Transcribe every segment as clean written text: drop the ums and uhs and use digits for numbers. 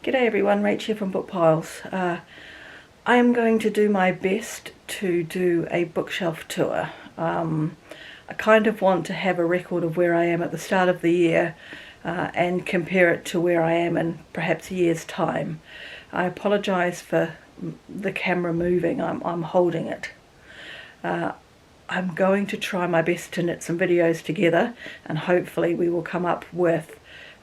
G'day everyone, Rach here from Bookpiles. I am going to do my best to do a bookshelf tour. I kind of want to have a record of where I am at the start of the year and compare it to where I am in perhaps a year's time. I apologise for the camera moving, I'm holding it. I'm going to try my best to knit some videos together and hopefully we will come up with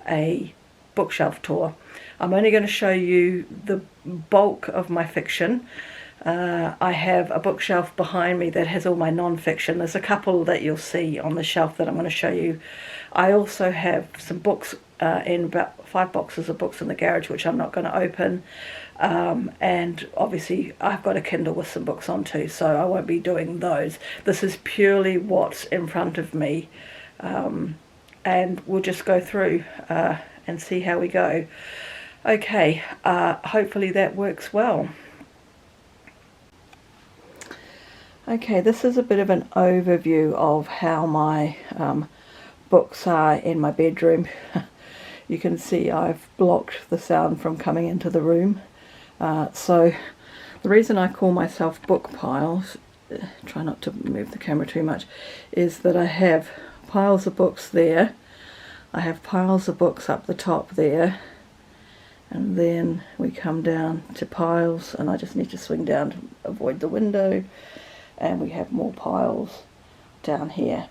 a bookshelf tour. I'm only going to show you the bulk of my fiction. I have a bookshelf behind me that has all my non-fiction. There's a couple that you'll see on the shelf that I'm going to show you. I also have some books in about 5 boxes of books in the garage which I'm not going to open, and obviously I've got a Kindle with some books on too, so I won't be doing those. This is purely what's in front of me, and we'll just go through and see how we go. Okay, hopefully that works well. Okay, this is a bit of an overview of how my books are in my bedroom. You can see I've blocked the sound from coming into the room. So the reason I call myself Bookpiles, try not to move the camera too much, is that I have piles of books there. I have piles of books up the top there, and then we come down to piles, and I just need to swing down to avoid the window, and we have more piles down here.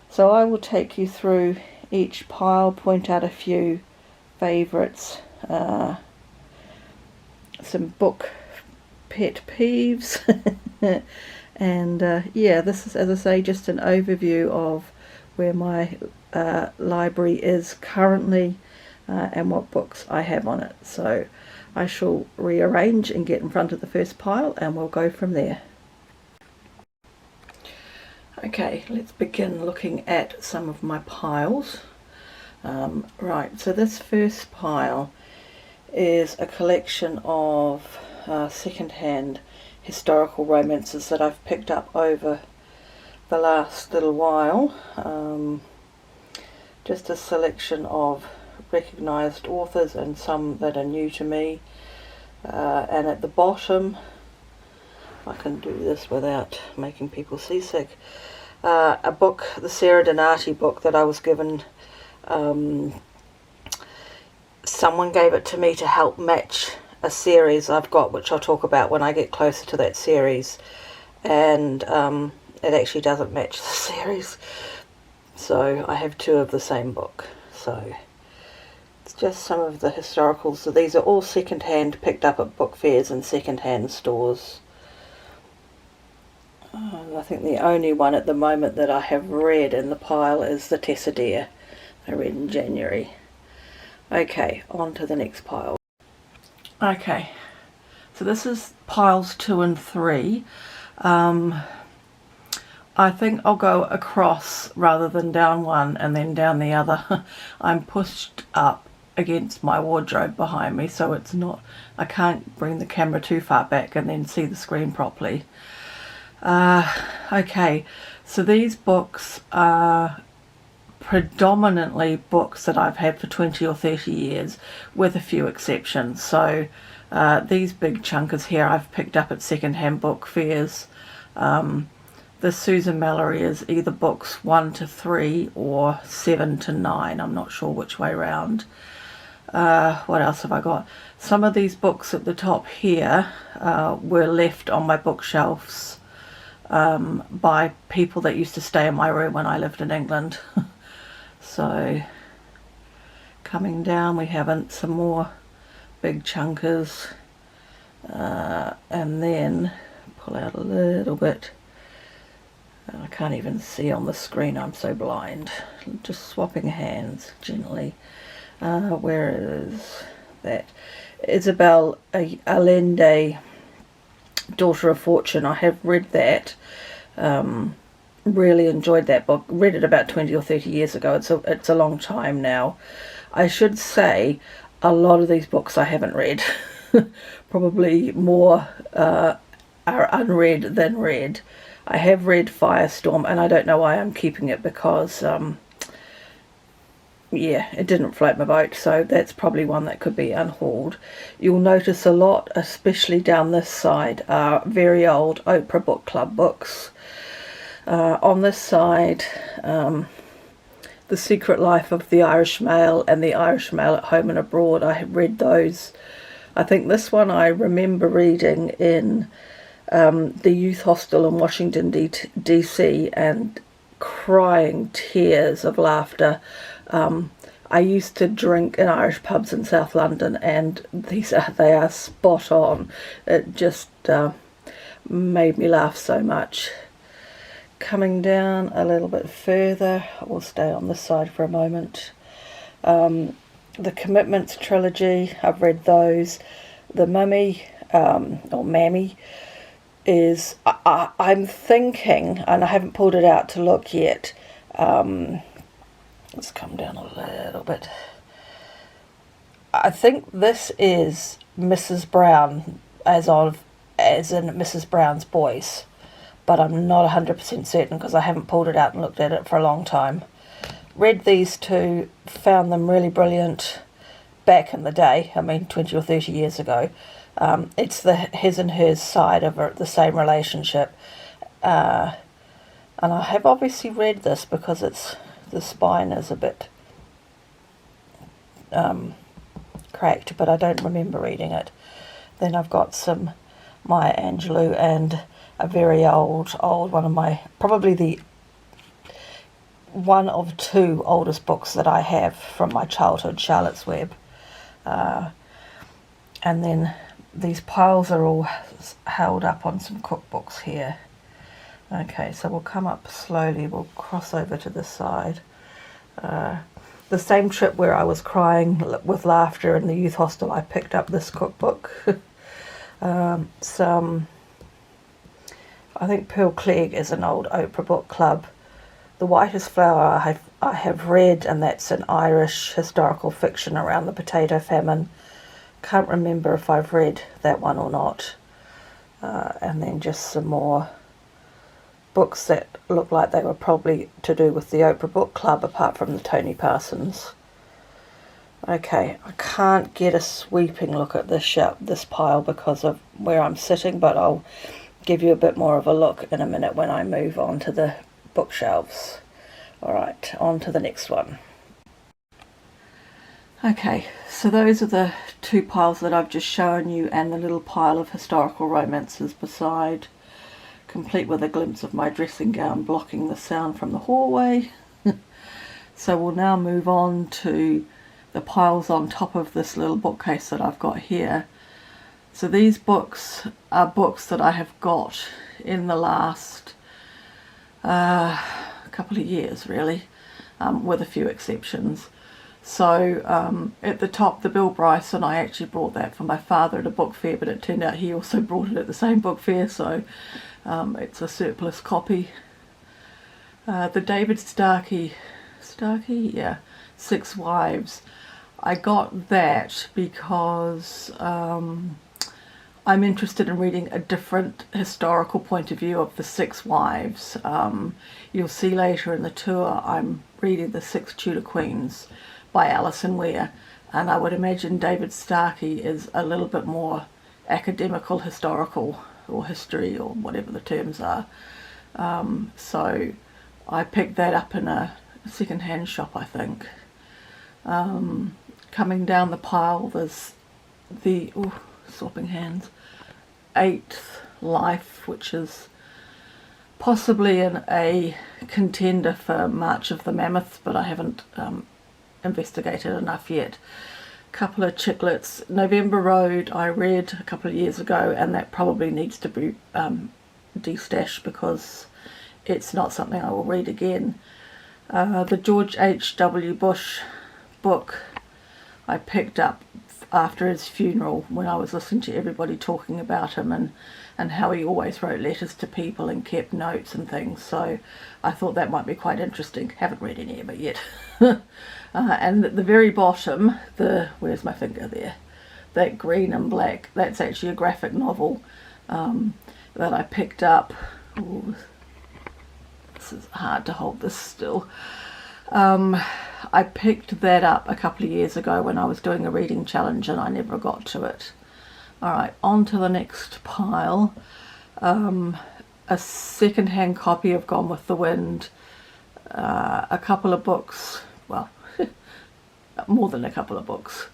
So I will take you through each pile, point out a few favourites, some book pet peeves, and yeah, this is, as I say, just an overview of where my library is currently and what books I have on it. So I shall rearrange and get in front of the first pile and we'll go from there. Okay, let's begin looking at some of my piles. Right, so this first pile is a collection of second-hand historical romances that I've picked up over the last little while. Just a selection of recognised authors and some that are new to me. And at the bottom, I can do this without making people seasick, a book, the Sarah Donati book that I was given. Someone gave it to me to help match a series I've got, which I'll talk about when I get closer to that series, and it actually doesn't match the series, so I have 2 of the same book. So it's just some of the historicals. So these are all second-hand, picked up at book fairs and second-hand stores. I think the only one at the moment that I have read in the pile is the Tessa Dare. I read in January. Okay, on to the next pile. Okay, so this is piles 2 and 3. I think I'll go across rather than down one and then down the other. I'm pushed up against my wardrobe behind me, so it's not, I can't bring the camera too far back and then see the screen properly. Okay, so these books are predominantly books that I've had for 20 or 30 years, with a few exceptions. So these big chunkers here I've picked up at second-hand book fairs. This Susan Mallory is either books 1 to 3 or 7 to 9. I'm not sure which way round. What else have I got? Some of these books at the top here were left on my bookshelves by people that used to stay in my room when I lived in England. So coming down we have some more big chunkers, and then pull out a little bit. I can't even see on the screen, I'm so blind. Just swapping hands gently. Where is that? Isabel Allende, Daughter of Fortune. I have read that. Really enjoyed that book. Read it about 20 or 30 years ago. It's a long time now. I should say a lot of these books I haven't read. Probably more are unread than read. I have read Firestorm, and I don't know why I'm keeping it, because yeah, it didn't float my boat, so that's probably one that could be unhauled. You'll notice a lot, especially down this side, are very old Oprah Book Club books. On this side, The Secret Life of the Irish Mail and The Irish Mail at Home and Abroad. I have read those. I think this one I remember reading in the youth hostel in Washington DC and crying tears of laughter. I used to drink in Irish pubs in South London, and they are spot on. It just made me laugh so much. Coming down a little bit further, we'll stay on this side for a moment. The Commitments Trilogy, I've read those. The Mummy, or Mammy, is, I'm thinking, and I haven't pulled it out to look yet, let's come down a little bit. I think this is Mrs. Brown, as in Mrs. Brown's Boys, but I'm not 100% certain because I haven't pulled it out and looked at it for a long time. Read these two, found them really brilliant back in the day, 20 or 30 years ago. It's the his and hers side of the same relationship. And I have obviously read this because the spine is a bit cracked, but I don't remember reading it. Then I've got some Maya Angelou and a very old one of my, probably the one of two oldest books that I have from my childhood, Charlotte's Web. And then these piles are all held up on some cookbooks here. Okay, so we'll come up slowly, we'll cross over to this side. The same trip where I was crying with laughter in the youth hostel, I picked up this cookbook. I think Pearl Clegg is an old Oprah Book Club. The Whitest Flower I have read, and that's an Irish historical fiction around the potato famine. Can't remember if I've read that one or not. And then just some more books that look like they were probably to do with the Oprah Book Club, apart from the Tony Parsons. Okay, I can't get a sweeping look at this pile because of where I'm sitting, but I'll give you a bit more of a look in a minute when I move on to the bookshelves. Alright, on to the next one. Okay, so those are the two piles that I've just shown you, and the little pile of historical romances beside, complete with a glimpse of my dressing gown blocking the sound from the hallway. So we'll now move on to the piles on top of this little bookcase that I've got here. So these books are books that I have got in the last couple of years, really, with a few exceptions. So at the top, the Bill Bryson, I actually brought that for my father at a book fair, but it turned out he also brought it at the same book fair, so it's a surplus copy. The David Starkey, yeah, Six Wives. I got that because I'm interested in reading a different historical point of view of the Six Wives. You'll see later in the tour I'm reading The Six Tudor Queens by Alison Ware, and I would imagine David Starkey is a little bit more academical, historical, or history, or whatever the terms are. So I picked that up in a second-hand shop, I think. Coming down the pile, there's the swapping hands, Eighth Life, which is possibly a contender for March of the Mammoth, but I haven't investigated enough yet. Couple of chiclets. November Road I read a couple of years ago, and that probably needs to be destashed because it's not something I will read again. The George H.W. Bush book I picked up after his funeral when I was listening to everybody talking about him and how he always wrote letters to people and kept notes and things, so I thought that might be quite interesting. Haven't read any of it yet. And at the very bottom, where's my finger there? That green and black, that's actually a graphic novel that I picked up. Ooh, this is hard to hold this still. I picked that up a couple of years ago when I was doing a reading challenge and I never got to it. Alright, on to the next pile. A second-hand copy of Gone with the Wind, a couple of books, well, more than a couple of books.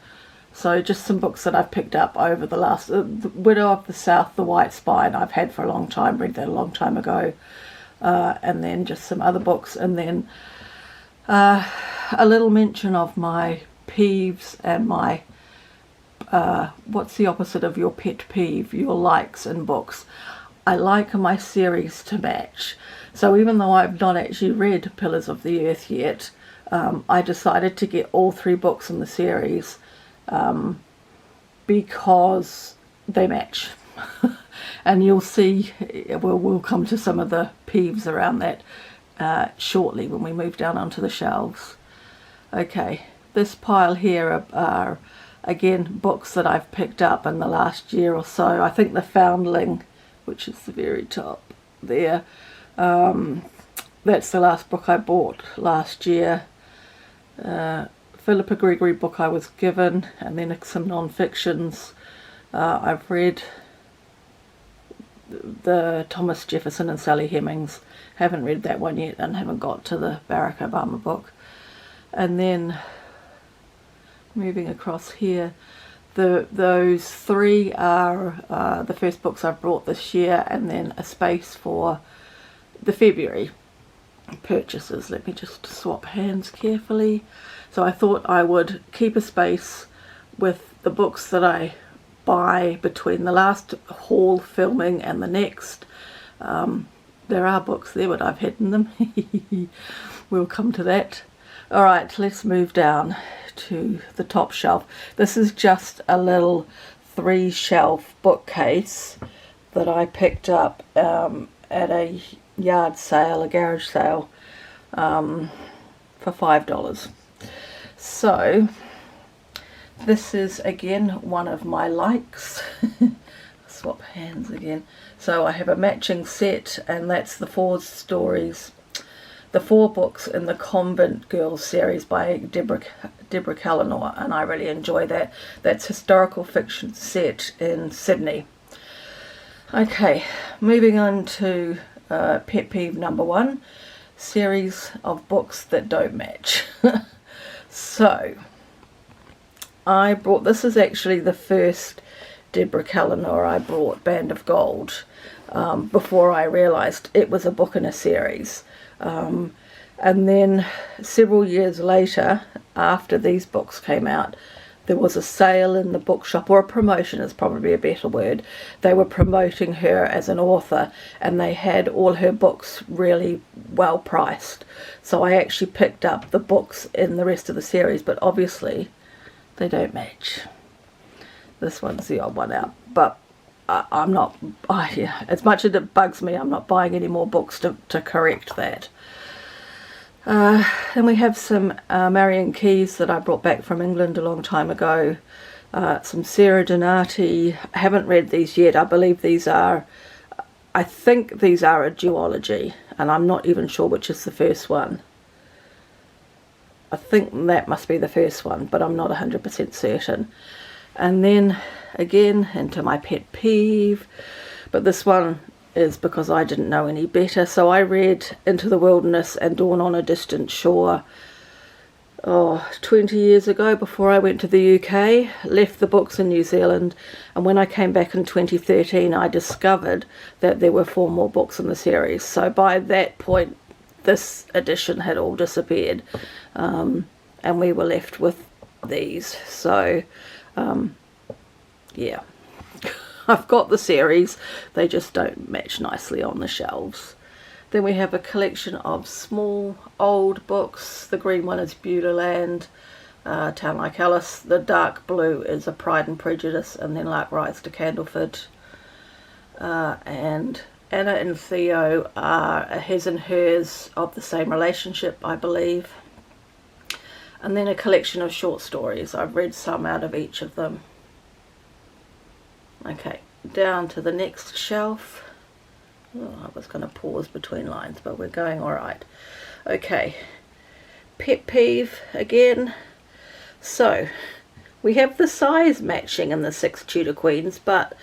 So just some books that I've picked up over the last, The Widow of the South, The White Spine, I've had for a long time, read that a long time ago. And then just some other books, and then a little mention of my peeves and my, what's the opposite of your pet peeve, your likes in books. I like my series to match. So even though I've not actually read Pillars of the Earth yet, I decided to get all 3 books in the series because they match. And you'll see, we'll come to some of the peeves around that shortly when we move down onto the shelves. Okay, this pile here are again books that I've picked up in the last year or so. I think The Foundling, which is the very top there, that's the last book I bought last year. Philippa Gregory book I was given, and then some non-fictions. I've read the Thomas Jefferson and Sally Hemings. Haven't read that one yet and haven't got to the Barack Obama book. And then moving across here, those 3 are the first books I've brought this year, and then a space for the February purchases. Let me just swap hands carefully. So I thought I would keep a space with the books that I buy between the last haul filming and the next. There are books there, but I've hidden them. We'll come to that. Alright, let's move down to the top shelf. This is just a little 3-shelf bookcase that I picked up at a yard sale, a garage sale, for $5. So this is again one of my likes. Swap hands again. So I have a matching set, and that's the 4 stories, the 4 books in the Convent Girls series by Deborah Callanor, and I really enjoy that. That's historical fiction set in Sydney. Okay, moving on to pet peeve number 1, series of books that don't match. So I brought, this is actually the first Deborah Callanor I brought, Band of Gold, before I realised it was a book in a series. And then several years later, after these books came out, there was a sale in the bookshop, or a promotion is probably a better word. They were promoting her as an author, and they had all her books really well priced. So I actually picked up the books in the rest of the series, but obviously they don't match. This one's the odd one out, but I'm not, yeah, as much as it bugs me, I'm not buying any more books to correct that. And we have some Marion Keys that I brought back from England a long time ago. Some Sarah Donati. I haven't read these yet. I believe these are, I think these are a duology, and I'm not even sure which is the first one. I think that must be the first one, but I'm not 100% certain. And then again into my pet peeve, but this one is because I didn't know any better. So I read Into the Wilderness and Dawn on a Distant Shore 20 years ago, before I went to the UK, left the books in New Zealand, and when I came back in 2013 I discovered that there were 4 more books in the series. So by that point this edition had all disappeared, and we were left with these. So yeah, I've got the series, they just don't match nicely on the shelves. Then we have a collection of small old books. The green one is Beulah Town Like Alice. The dark blue is A Pride and Prejudice, and then Lark Rise to Candleford. And Anna and Theo are a his and hers of the same relationship, I believe. And then a collection of short stories. I've read some out of each of them. Okay, down to the next shelf. Oh, I was going to pause between lines, but we're going all right. Okay, pet peeve again. So, we have the size matching in the 6 Tudor Queens, but,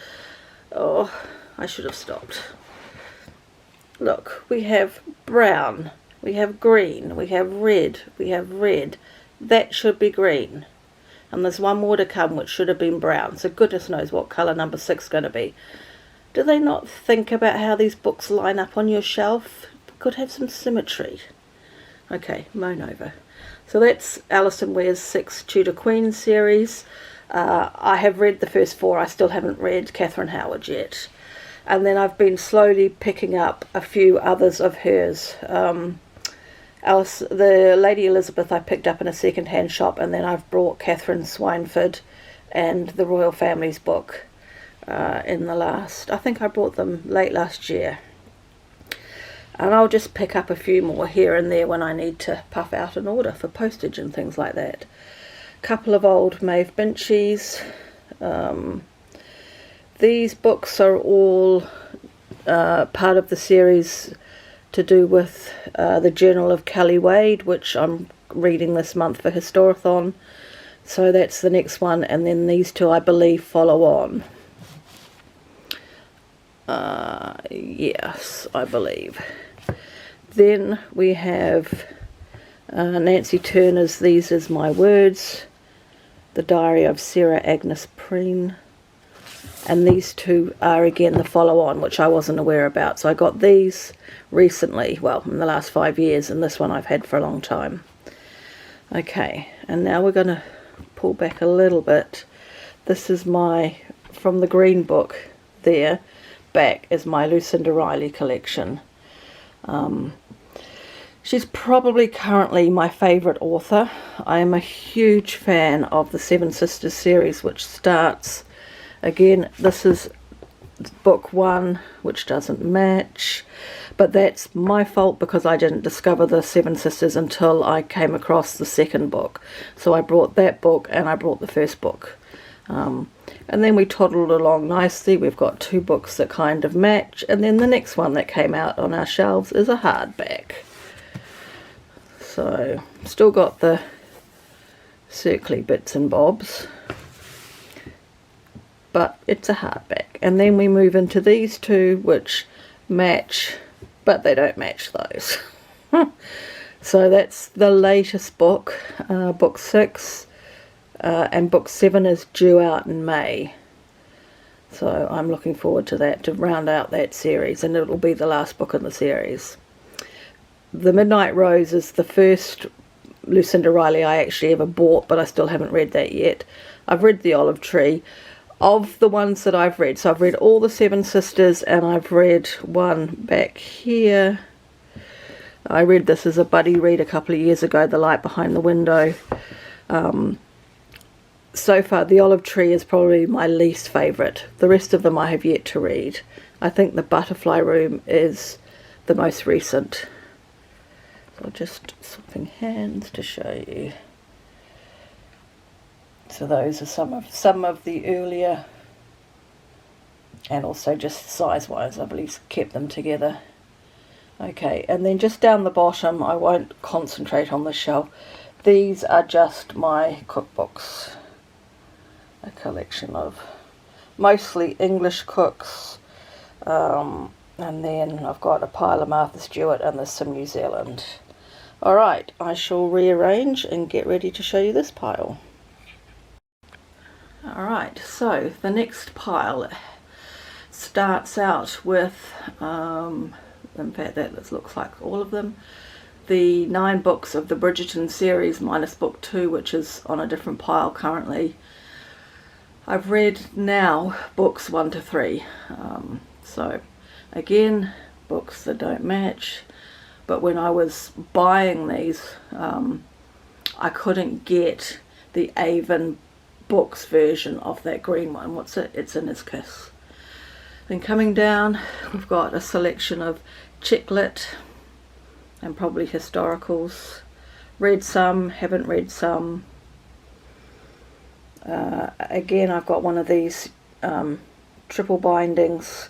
oh, I should have stopped. Look, we have brown, we have green, we have red, we have red. That should be green. And there's one more to come which should have been brown, so goodness knows what colour number 6 is going to be. Do they not think about how these books line up on your shelf? Could have some symmetry. Okay, moan over. So that's Alison Ware's 6 Tudor Queen series. I have read the first 4. I still haven't read Catherine Howard yet. And then I've been slowly picking up a few others of hers. The Lady Elizabeth I picked up in a second-hand shop, and then I've brought Catherine Swineford and the Royal Family's book in the last... I think I brought them late last year. And I'll just pick up a few more here and there when I need to puff out an order for postage and things like that. Couple of old Maeve Binchies. These books are all part of the series to do with the Journal of Kelly Wade, which I'm reading this month for Historathon. So that's the next one, and then these two I believe follow on. Yes, I believe. Then we have Nancy Turner's These Is My Words, The Diary of Sarah Agnes Preen, and these two are again the follow-on, which I wasn't aware about. So I got these recently, well, in the last 5 years, and this one I've had for a long time. Okay, and now we're going to pull back a little bit. This is my, from the green book there, back is my Lucinda Riley collection. She's probably currently my favourite author. I am a huge fan of the Seven Sisters series, which starts, again, this is book 1, which doesn't match, but that's my fault because I didn't discover the Seven Sisters until I came across the second book. So I brought that book and I brought the first book. And then we toddled along nicely. We've got 2 books that kind of match, and then the next one that came out on our shelves is a hardback. So, still got the circly bits and bobs, but it's a hardback. And then we move into these 2, which match, but they don't match those. So that's the latest book, book 6, and book 7 is due out in May. So I'm looking forward to that, to round out that series, and it'll be the last book in the series. The Midnight Rose is the first Lucinda Riley I actually ever bought, but I still haven't read that yet. I've read The Olive Tree. Of the ones that I've read, so I've read all the Seven Sisters, and I've read one back here. I read this as a buddy read a couple of years ago, The Light Behind the Window. So far, The Olive Tree is probably my least favourite. The rest of them I have yet to read. I think The Butterfly Room is the most recent. So just swapping hands to show you. So those are some of the earlier, and also just size-wise, I believe kept them together. Okay, and then just down the bottom, I won't concentrate on the shelf. These are just my cookbooks. A collection of mostly English cooks, and then I've got a pile of Martha Stewart, and there's some New Zealand. Alright, I shall rearrange and get ready to show you this pile. Alright, so the next pile starts out with, in fact that looks like all of them, the 9 books of the Bridgerton series minus book 2, which is on a different pile currently. I've read now books 1 to 3, so again, books that don't match, but when I was buying these, I couldn't get the Avon Books version of that green one. What's it? It's in His Kiss. Then coming down, we've got a selection of chick lit and probably historicals. Read some, haven't read some. Again, I've got one of these triple bindings.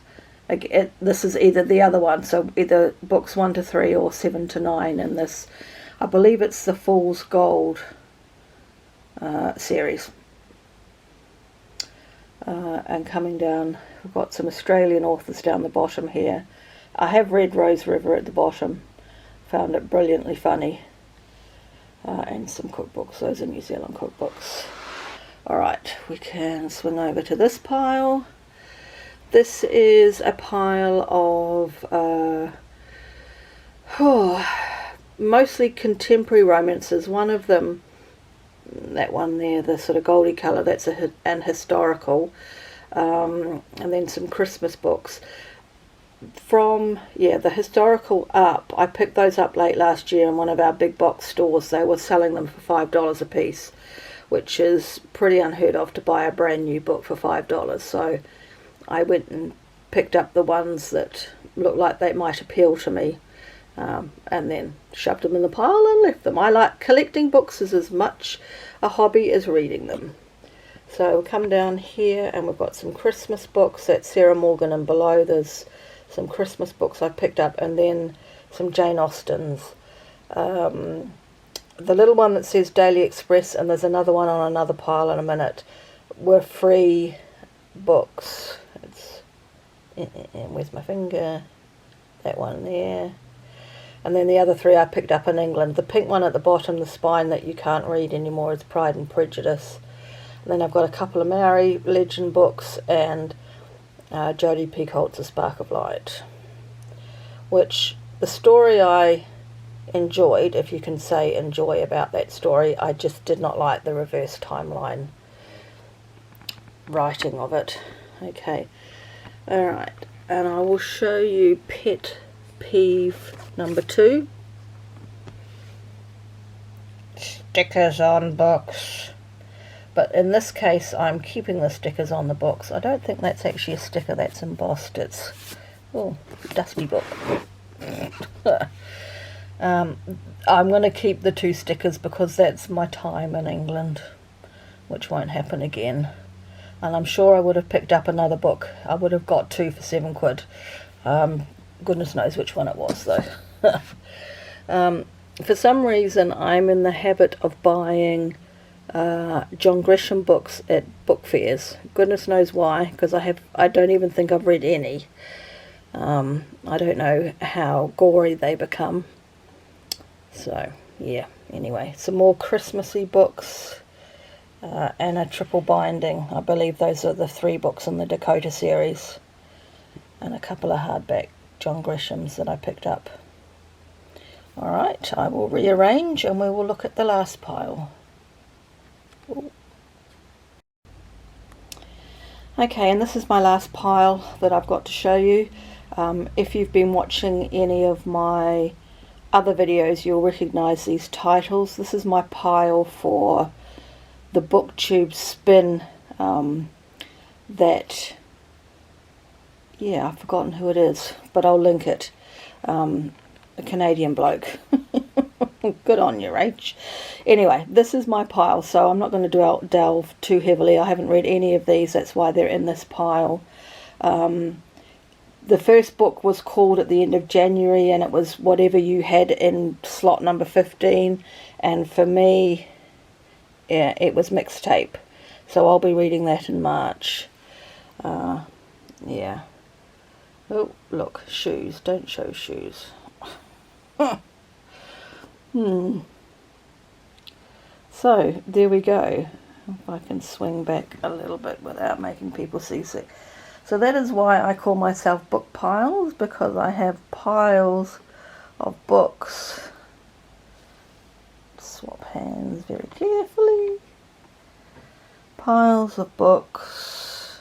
This is either the other one, so either books 1 to 3 or 7 to 9 in this. I believe it's the Fool's Gold series. And coming down, we've got some Australian authors down the bottom here. I have read Rose River at the bottom, found it brilliantly funny. And some cookbooks, those are New Zealand cookbooks. Alright, we can swing over to this pile. This is a pile of mostly contemporary romances. One of them, that one there, the sort of goldy colour, that's an historical, and then some Christmas books. From, the historical up, I picked those up late last year in one of our big box stores. They were selling them for $5 a piece, which is pretty unheard of to buy a brand new book for $5. So I went and picked up the ones that looked like they might appeal to me, and then shoved them in the pile and left them. I like collecting books as much a hobby as reading them. So we'll come down here and we've got some Christmas books. That's Sarah Morgan, and below there's some Christmas books I picked up, and then some Jane Austen's. The little one that says Daily Express, and there's another one on another pile in a minute, were free books. It's, where's my finger? That one there. And then the other three I picked up in England. The pink one at the bottom, the spine that you can't read anymore, is Pride and Prejudice. And then I've got a couple of Maori legend books and Jodi Picoult's A Spark of Light, which the story I enjoyed, if you can say enjoy about that story, I just did not like the reverse timeline writing of it. Okay, alright, and I will show you pet peeve number 2. Stickers on books. But in this case, I'm keeping the stickers on the books. I don't think that's actually a sticker, that's embossed. It's, dusty book. I'm going to keep the 2 stickers because that's my time in England, which won't happen again. And I'm sure I would have picked up another book. I would have got 2 for £7. Goodness knows which one it was, though. For some reason, I'm in the habit of buying John Grisham books at book fairs. Goodness knows why, because I don't even think I've read any. I don't know how gory they become. So, yeah, anyway, some more Christmassy books and a triple binding. I believe those are the 3 books in the Dakota series, and a couple of hardback John Grishams that I picked up. Alright, I will rearrange and we will look at the last pile. Ooh. Okay, and this is my last pile that I've got to show you. If you've been watching any of my other videos, you'll recognise these titles. This is my pile for the Booktube spin that, I've forgotten who it is, but I'll link it. A Canadian bloke. Good on you, Rach. Anyway, this is my pile, so I'm not going to delve too heavily. I haven't read any of these, that's why they're in this pile. The first book was called At the End of January, and it was whatever you had in slot number 15, and for me, it was Mixtape, so I'll be reading that in March. Yeah. Oh, look, shoes. Don't show shoes. So, there we go. If I can swing back a little bit without making people seasick. So that is why I call myself Bookpiles, because I have piles of books. Swap hands very carefully. Piles of books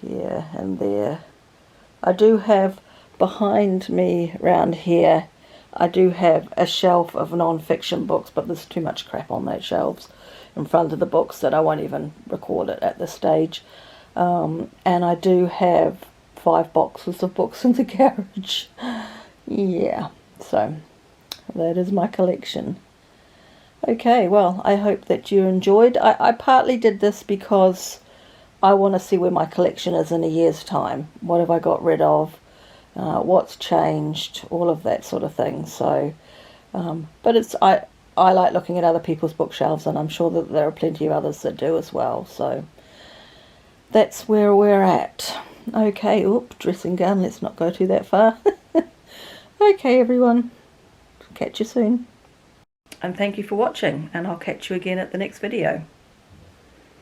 here and there. I do have behind me round here, I do have a shelf of non-fiction books, but there's too much crap on those shelves in front of the books that I won't even record it at this stage. And I do have 5 boxes of books in the garage. Yeah, so that is my collection. Okay, well, I hope that you enjoyed. I partly did this because I want to see where my collection is in a year's time. What have I got rid of? What's changed? All of that sort of thing. So But I like looking at other people's bookshelves, and I'm sure that there are plenty of others that do as well. So that's where we're at. Okay, dressing gown, let's not go too that far. Okay, everyone, catch you soon. And thank you for watching, and I'll catch you again at the next video.